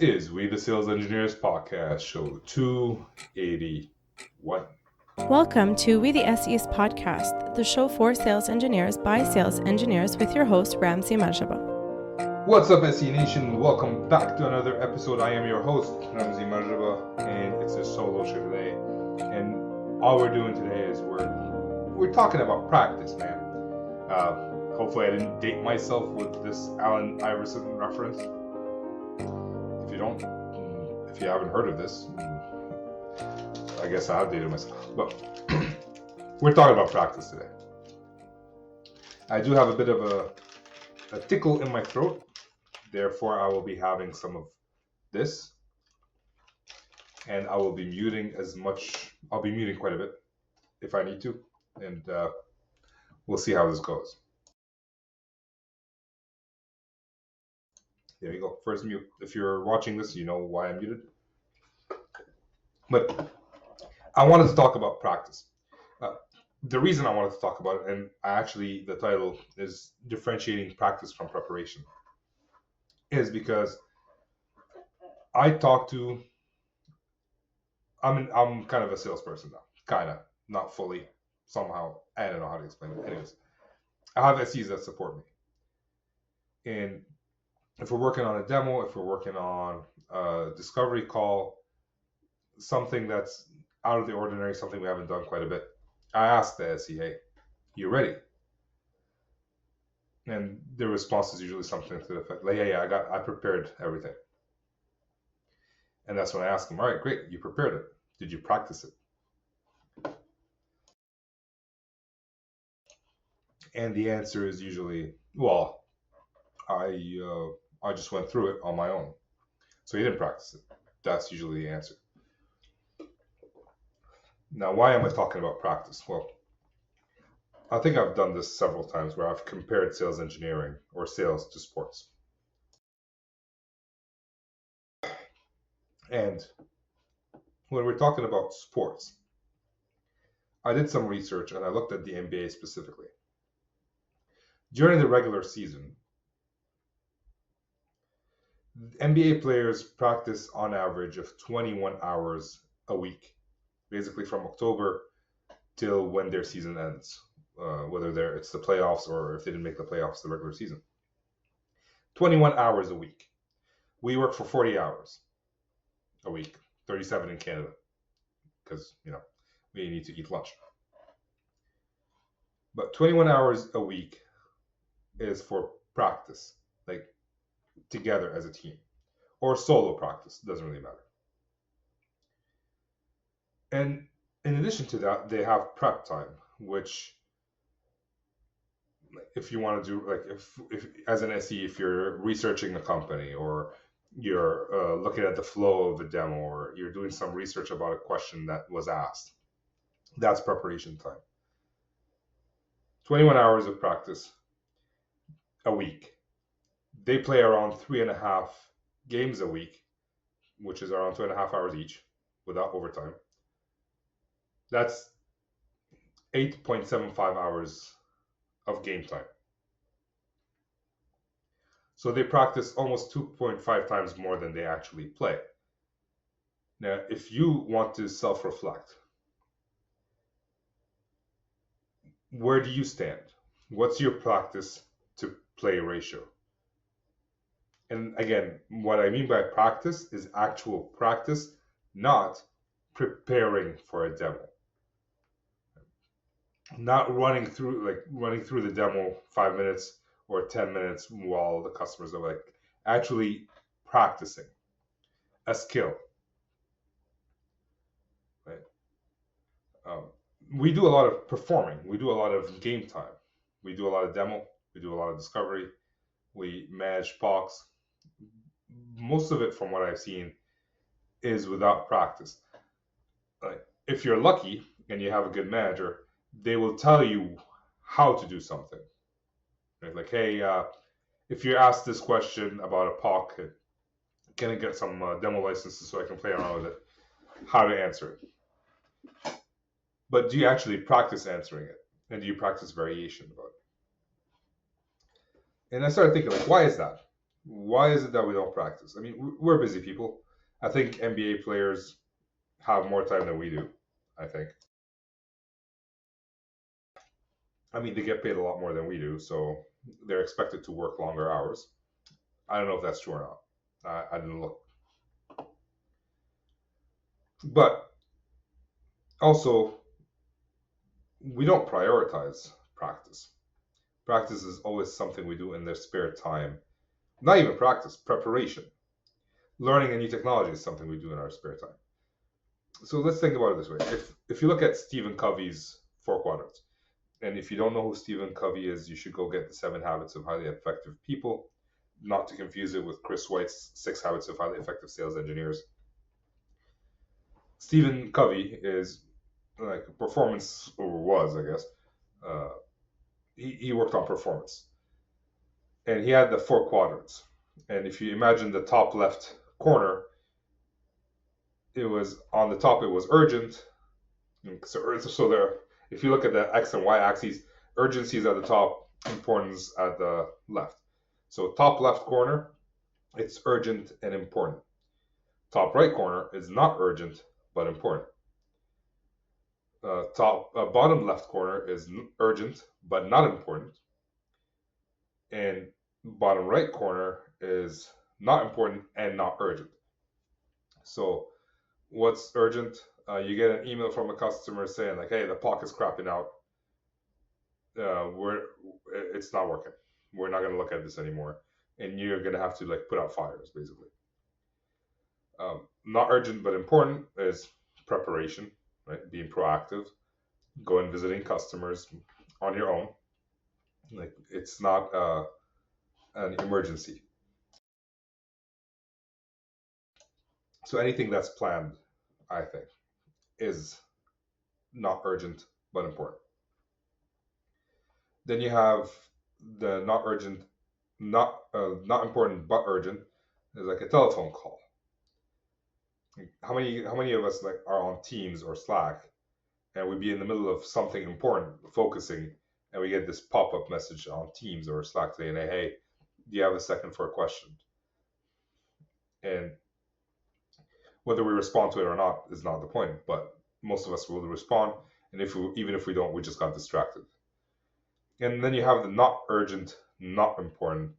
is We the Sales Engineers Podcast, show 281. Welcome to We the SEs Podcast, the show for sales engineers by sales engineers with your host, Ramzi Marjaba. What's up, SE Nation? Welcome back to another episode. I am your host, Ramzi Marjaba, and it's a solo show today. And all we're doing today is we're talking about practice, man. Hopefully I didn't date myself with this Allen Iverson reference. If you haven't heard of this, I guess I have dated myself. But we're talking about practice today. I do have a bit of a tickle in my throat, therefore I will be having some of this, and I will be muting I'll be muting quite a bit if I need to, and we'll see how this goes. There you go. First mute. If you're watching this, you know why I'm muted. But I wanted to talk about practice. The reason I wanted to talk about it, and the title is Differentiating Practice from Preparation, is because I'm kind of a salesperson now. Kind of. Not fully. Somehow. I don't know how to explain it. Anyways, I have SEs that support me. And if we're working on a demo, if we're working on a discovery call, something that's out of the ordinary, something we haven't done quite a bit, I ask the SE, hey, you ready? And the response is usually something to the effect, like, yeah, I prepared everything. And that's when I ask them, all right, great, you prepared it. Did you practice it? And the answer is usually, well, I just went through it on my own. So you didn't practice it. That's usually the answer. Now, why am I talking about practice? Well, I think I've done this several times where I've compared sales engineering or sales to sports. And when we're talking about sports, I did some research and I looked at the NBA specifically. During the regular season, NBA players practice on average of 21 hours a week, basically from October till when their season ends, whether it's the playoffs or if they didn't make the playoffs, the regular season. 21 hours a week. We work for 40 hours a week, 37 in Canada, because, we need to eat lunch. But 21 hours a week is for practice, like together as a team, or solo practice, doesn't really matter. And in addition to that, they have prep time, which if you want to do, like if as an SE, if you're researching a company or you're looking at the flow of a demo or you're doing some research about a question that was asked, that's preparation time. 21 hours of practice a week. They play around 3.5 games a week, which is around 2.5 hours each without overtime. That's 8.75 hours of game time. So they practice almost 2.5 times more than they actually play. Now, if you want to self-reflect, where do you stand? What's your practice to play ratio? And again, what I mean by practice is actual practice, not preparing for a demo. Not running through the demo 5 minutes or 10 minutes while the customers are actually practicing a skill. Right? We do a lot of performing. We do a lot of game time. We do a lot of demo. We do a lot of discovery. We manage POCs. Most of it, from what I've seen, is without practice. If you're lucky and you have a good manager, they will tell you how to do something. Right? Like, hey, if you're asked this question about a POC, can I get some demo licenses so I can play around with it? How to answer it. But do you actually practice answering it? And do you practice variation about it? And I started thinking, why is that? Why is it that we don't practice? I mean, we're busy people. I think NBA players have more time than we do. I think. I mean, they get paid a lot more than we do, so they're expected to work longer hours. I don't know if that's true or not. I didn't look. But also, we don't prioritize practice. Practice is always something we do in their spare time. Not even practice, preparation. Learning a new technology is something we do in our spare time. So let's think about it this way. If you look at Stephen Covey's 4 quadrants, and if you don't know who Stephen Covey is, you should go get the 7 Habits of Highly Effective People, not to confuse it with Chris White's 6 Habits of Highly Effective Sales Engineers. Stephen Covey is like a performance, or was, I guess. Uh, he worked on performance. And he had the 4 quadrants. And if you imagine the top left corner, it was on the top, it was urgent. So there, if you look at the X and Y axes, urgency is at the top, importance at the left. So top left corner, it's urgent and important. Top right corner is not urgent but important. Bottom left corner is urgent but not important, and bottom right corner is not important and not urgent. So what's urgent? You get an email from a customer saying like, "Hey, the POC is crapping out. It's not working. We're not going to look at this anymore, and you're going to have to like put out fires, basically." Not urgent but important is preparation, right? Being proactive, going visiting customers on your own. Like it's not an emergency. So anything that's planned, I think, is not urgent but important. Then you have the not urgent, not important but urgent is like a telephone call. How many of us like are on Teams or Slack and we'd be in the middle of something important, focusing, and we get this pop-up message on Teams or Slack saying, "Hey, do you have a second for a question?" And whether we respond to it or not is not the point, but most of us will respond. And even if we don't, we just got distracted. And then you have the not urgent, not important,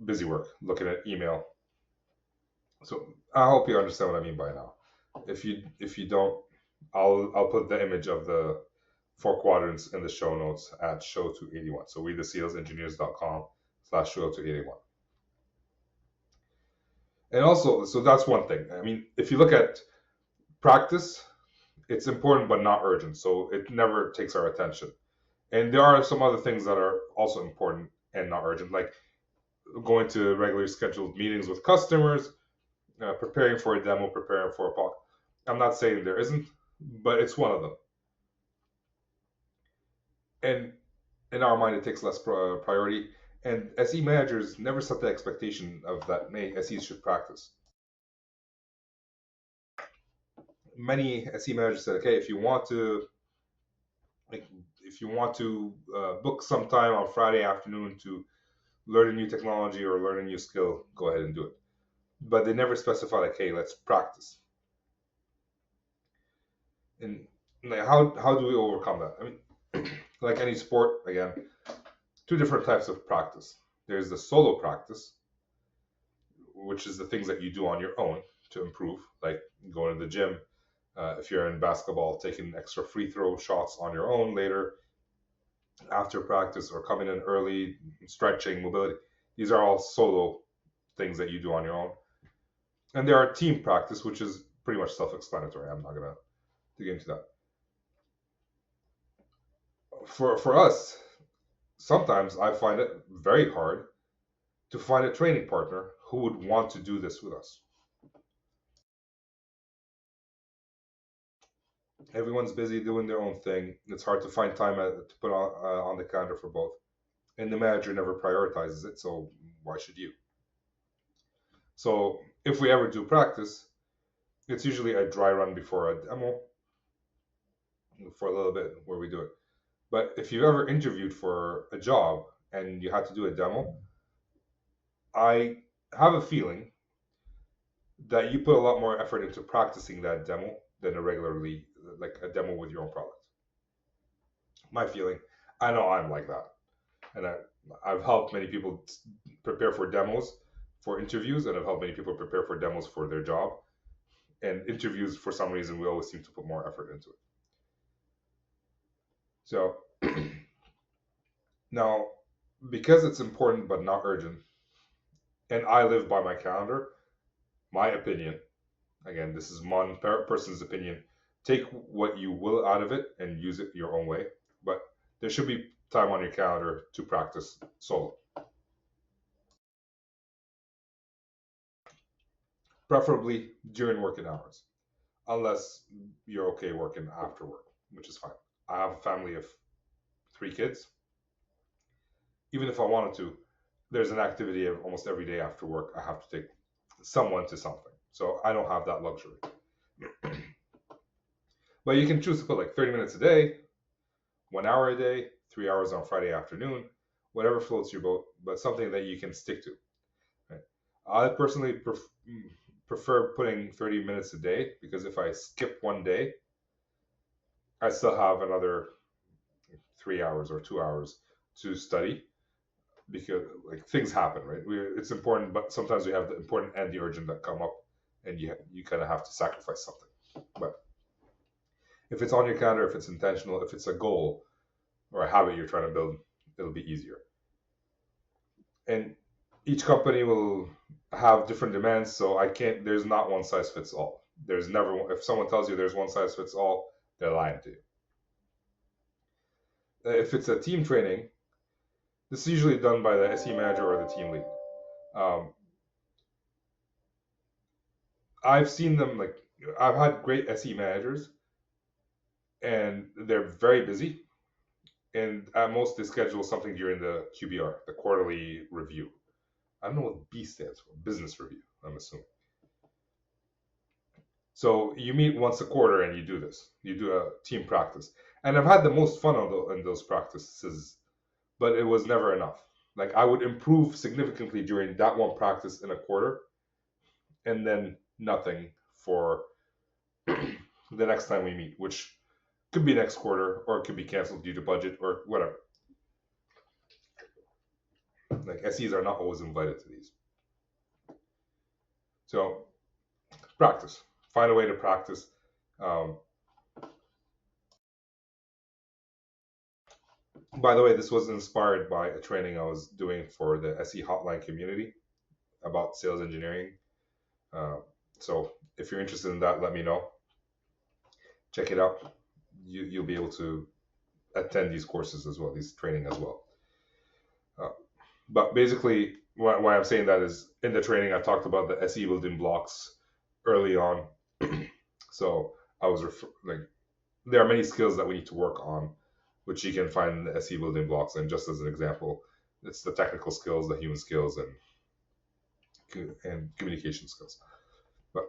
busy work, looking at email. So I hope you understand what I mean by now. If you don't, I'll put the image of the 4 quadrants in the show notes at show 281. So wetheSalesEngineers.com/show 281. And also, so that's one thing. I mean, if you look at practice, it's important but not urgent. So it never takes our attention. And there are some other things that are also important and not urgent, like going to regularly scheduled meetings with customers, preparing for a demo, preparing for a POC. I'm not saying there isn't, but it's one of them. And in our mind, it takes less priority. And SE managers never set the expectation of that SEs should practice. Many SE managers said, okay, if you want to book some time on Friday afternoon to learn a new technology or learn a new skill, go ahead and do it. But they never specify like, hey, let's practice. And like, how do we overcome that? I mean, like any sport, again, 2 different types of practice. There's the solo practice, which is the things that you do on your own to improve, like going to the gym. If you're in basketball, taking extra free throw shots on your own later after practice, or coming in early, stretching, mobility. These are all solo things that you do on your own. And there are team practice, which is pretty much self-explanatory. I'm not going to dig into that. For us, sometimes I find it very hard to find a training partner who would want to do this with us. Everyone's busy doing their own thing. It's hard to find time to put on the calendar for both. And the manager never prioritizes it, so why should you? So if we ever do practice, it's usually a dry run before a demo for a little bit where we do it. But if you've ever interviewed for a job and you had to do a demo, I have a feeling that you put a lot more effort into practicing that demo than a regularly like a demo with your own product. My feeling. I know I'm like that, and I've helped many people prepare for demos for interviews, and I've helped many people prepare for demos for their job. And interviews, for some reason, we always seem to put more effort into it. So now, because it's important but not urgent, and I live by my calendar, my opinion, again, this is one person's opinion, take what you will out of it and use it your own way. But there should be time on your calendar to practice solo. Preferably during working hours, unless you're okay working after work, which is fine. I have a family of 3 kids. Even if I wanted to, there's an activity of almost every day after work. I have to take someone to something. So I don't have that luxury. But you can choose to put like 30 minutes a day, 1 hour a day, 3 hours on Friday afternoon, whatever floats your boat, but something that you can stick to. Right? I personally prefer putting 30 minutes a day because if I skip one day, I still have another 3 hours or 2 hours to study because like things happen, right? It's important, but sometimes we have the important and the urgent that come up, and you kind of have to sacrifice something. But if it's on your calendar, if it's intentional, if it's a goal or a habit you're trying to build, it'll be easier. And each company will have different demands, so there's not one size fits all. There's never, if someone tells you there's one size fits all, they're lying to you. If it's a team training, this is usually done by the SE manager or the team lead. I've seen them, like, I've had great SE managers, and they're very busy. And at most, they schedule something during the QBR, the quarterly review. I don't know what B stands for, business review, I'm assuming. So you meet once a quarter and you do this. You do a team practice. And I've had the most fun in those practices, but it was never enough. Like I would improve significantly during that one practice in a quarter, and then nothing for the next time we meet, which could be next quarter or it could be canceled due to budget or whatever. Like SEs are not always invited to these. So practice. Find a way to practice. By the way, this was inspired by a training I was doing for the SE Hotline community about sales engineering. So if you're interested in that, let me know. Check it out. You'll be able to attend these courses as well, these training as well. But basically, why I'm saying that is in the training, I talked about the SE building blocks early on. So I was there are many skills that we need to work on, which you can find in the SE building blocks. And just as an example, it's the technical skills, the human skills, and communication skills. But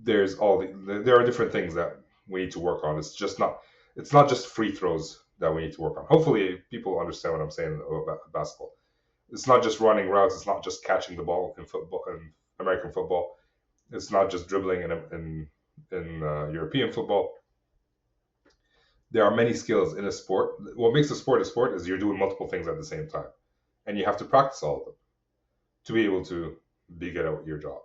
there are different things that we need to work on. It's not just free throws that we need to work on. Hopefully people understand what I'm saying about basketball. It's not just running routes. It's not just catching the ball in football, in American football. It's not just dribbling in European football. There are many skills in a sport. What makes a sport is you're doing multiple things at the same time, and you have to practice all of them to be able to be good at your job.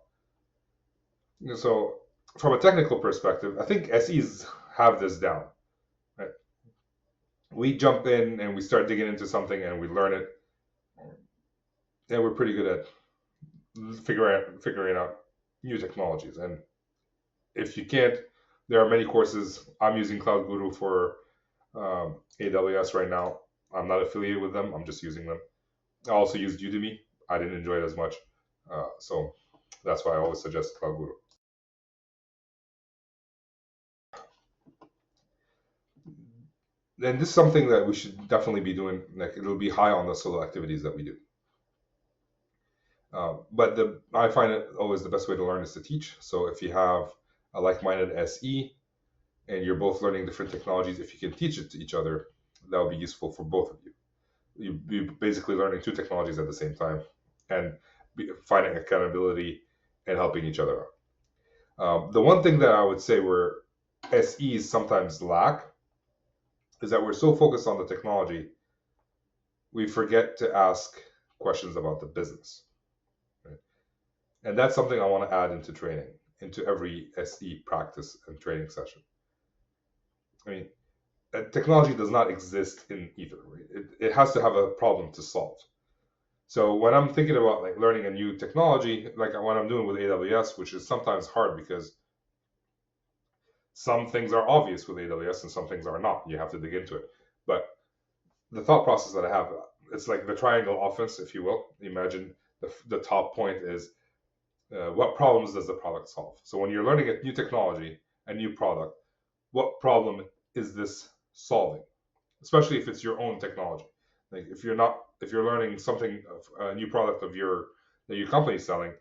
So from a technical perspective, I think SEs have this down. Right? We jump in and we start digging into something and we learn it, and we're pretty good at figuring out new technologies. And if you can't, there are many courses. I'm using Cloud Guru for AWS right now. I'm not affiliated with them. I'm just using them. I also used Udemy. I didn't enjoy it as much. So that's why I always suggest Cloud Guru. And this is something that we should definitely be doing. Like it'll be high on the solo activities that we do. But I find it always the best way to learn is to teach. So if you have a like-minded SE and you're both learning different technologies, if you can teach it to each other, that will be useful for both of you. You're basically learning two technologies at the same time, and finding accountability and helping each other out. The one thing that I would say where SEs sometimes lack is that we're so focused on the technology, we forget to ask questions about the business. Right? And that's something I want to add into training, into every SE practice and training session. I mean, technology does not exist in either. Right? It has to have a problem to solve. So when I'm thinking about like learning a new technology, like what I'm doing with AWS, which is sometimes hard because some things are obvious with AWS and some things are not. You have to dig into it. But the thought process that I have, it's like the triangle offense, if you will. Imagine the top point is what problems does the product solve? So when you're learning a new technology, a new product, what problem is this solving? Especially if it's your own technology. Like if you're learning something, a new product that your company is selling,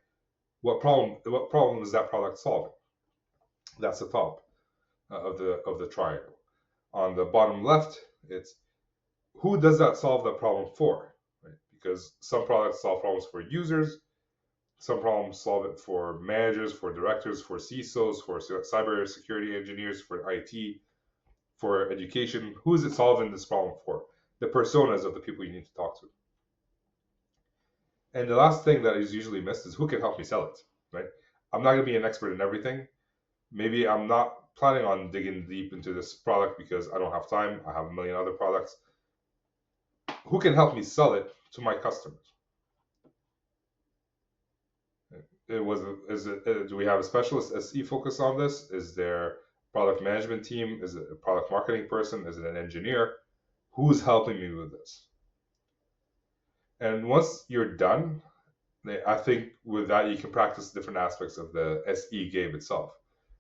what problem is that product solving? That's the top of the triangle. On the bottom left, it's who does that solve the problem for? Right? Because some products solve problems for users, some problems solve it for managers, for directors, for CISOs, for cyber security engineers, for IT, for education. Who is it solving this problem for? The personas of the people you need to talk to. And the last thing that is usually missed is who can help me sell it, right? I'm not going to be an expert in everything. Maybe I'm not planning on digging deep into this product because I don't have time. I have a million other products. Who can help me sell it to my customers? Do we have a specialist SE focus on this? Is there product management team? Is it a product marketing person? Is it an engineer? Who's helping me with this? And once you're done, I think with that you can practice different aspects of the SE game itself,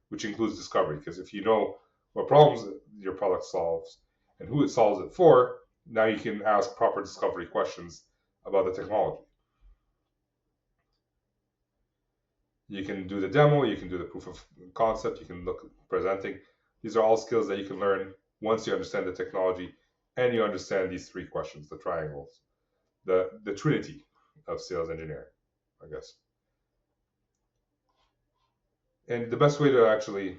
which includes discovery. Because if you know what problems your product solves and who it solves it for, now you can ask proper discovery questions about the technology. You can do the demo, you can do the proof of concept, you can look at presenting. These are all skills that you can learn once you understand the technology and you understand these three questions, the triangles, the trinity of sales engineering, I guess. And the best way to actually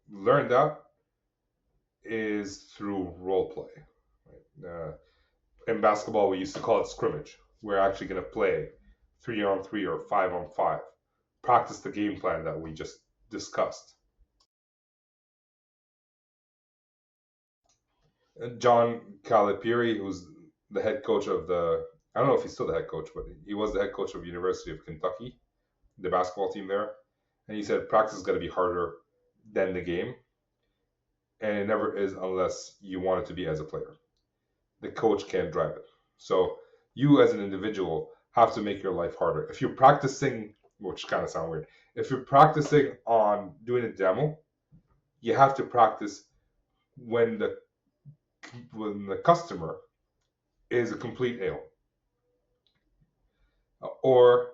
learn that is through role play. Right? In basketball, we used to call it scrimmage. We're actually going to play 3-on-3 or 5-on-5. Practice the game plan that we just discussed. John Calipari, who's the head coach of I don't know if he's still the head coach, but he was the head coach of University of Kentucky, the basketball team there. And he said practice is going to be harder than the game. And it never is unless you want it to be as a player. The coach can't drive it. So you as an individual have to make your life harder. If you're practicing, which kind of sounds weird, if you're practicing on doing a demo, you have to practice when the customer is a complete ale. Or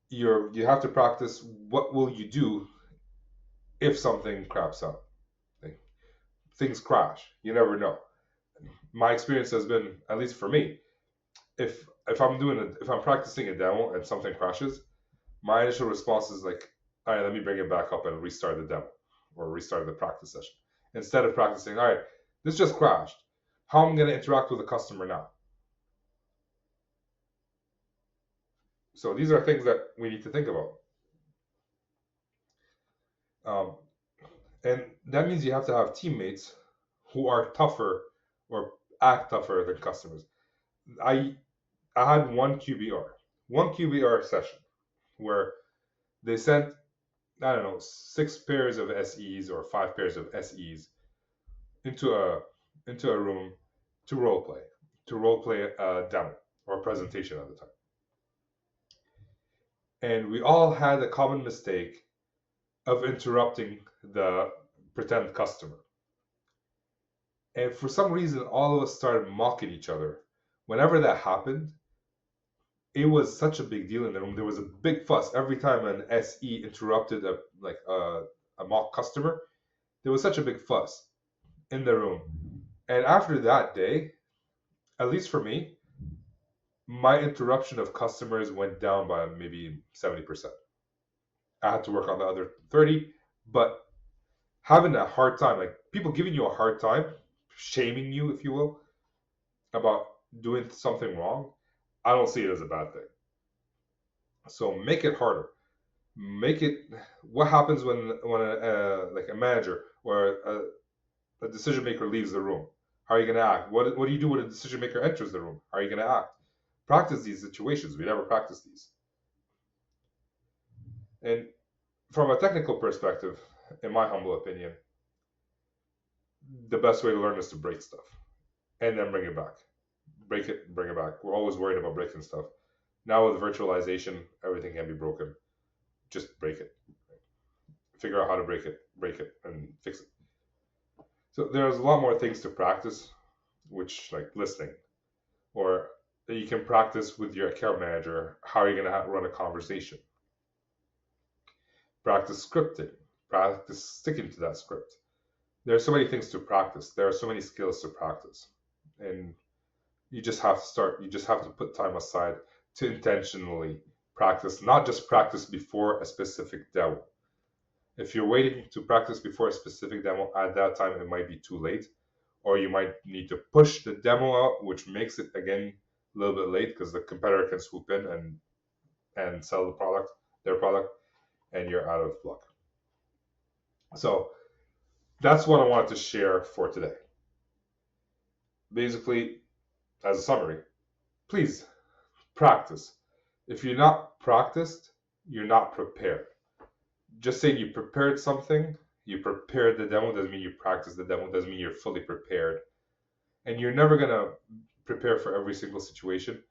you have to practice what will you do if something craps out. Like, things crash. You never know. My experience has been, at least for me, if I'm practicing a demo and something crashes, my initial response is like, all right, let me bring it back up and restart the demo or restart the practice session. Instead of practicing, all right, this just crashed. How am I going to interact with the customer now? So these are things that we need to think about. And that means you have to have teammates who are tougher or act tougher than customers. I had one QBR session where they sent, I don't know, 6 pairs of SEs or 5 pairs of SEs into a room to role play a demo or a presentation at the time. And we all had a common mistake of interrupting the pretend customer. And for some reason, all of us started mocking each other. Whenever that happened, it was such a big deal in the room. There was a big fuss every time an SE interrupted a mock customer. There was such a big fuss in the room. And after that day, at least for me, my interruption of customers went down by maybe 70%. I had to work on the other 30, but having a hard time, like people giving you a hard time, shaming you, if you will, about doing something wrong, I don't see it as a bad thing. So make it harder. Make it. What happens when like a manager or a decision maker leaves the room? How are you going to act? What do you do when a decision maker enters the room? How are you going to act? Practice these situations. We never practice these. And from a technical perspective, in my humble opinion, the best way to learn is to break stuff and then bring it back. Break it, bring it back. We're always worried about breaking stuff. Now with virtualization, everything can be broken. Just break it. Figure out how to break it, and fix it. So there's a lot more things to practice, which like listening, or you can practice with your account manager. How are you going to run a conversation? Practice scripting. Practice sticking to that script. There are so many things to practice. There are so many skills to practice. And you just have to start. You just have to put time aside to intentionally practice, not just practice before a specific demo. If you're waiting to practice before a specific demo, at that time it might be too late, or you might need to push the demo out, which makes it again a little bit late because the competitor can swoop in and sell their product, and you're out of luck. So that's what I wanted to share for today. Basically, as a summary, please practice. If you're not practiced, you're not prepared. Just saying you prepared something, you prepared the demo, doesn't mean you practiced the demo, doesn't mean you're fully prepared. And you're never going to prepare for every single situation.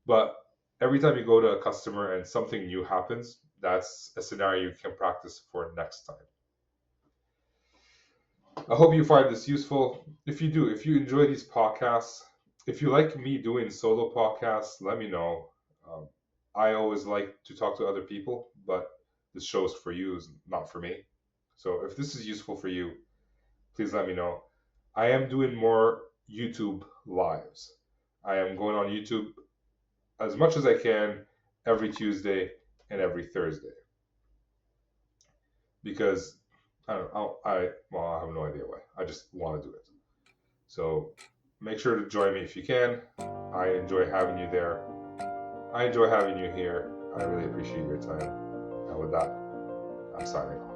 But every time you go to a customer and something new happens, that's a scenario you can practice for next time. I hope you find this useful. If you do, if you enjoy these podcasts, if you like me doing solo podcasts, let me know. I always like to talk to other people, but this show is for you, is not for me. So if this is useful for you, please let me know. I am doing more YouTube lives. I am going on YouTube as much as I can every Tuesday and every Thursday. Because I have no idea why. I just want to do it. So make sure to join me if you can. I enjoy having you there. I enjoy having you here. I really appreciate your time. And with that, I'm signing off.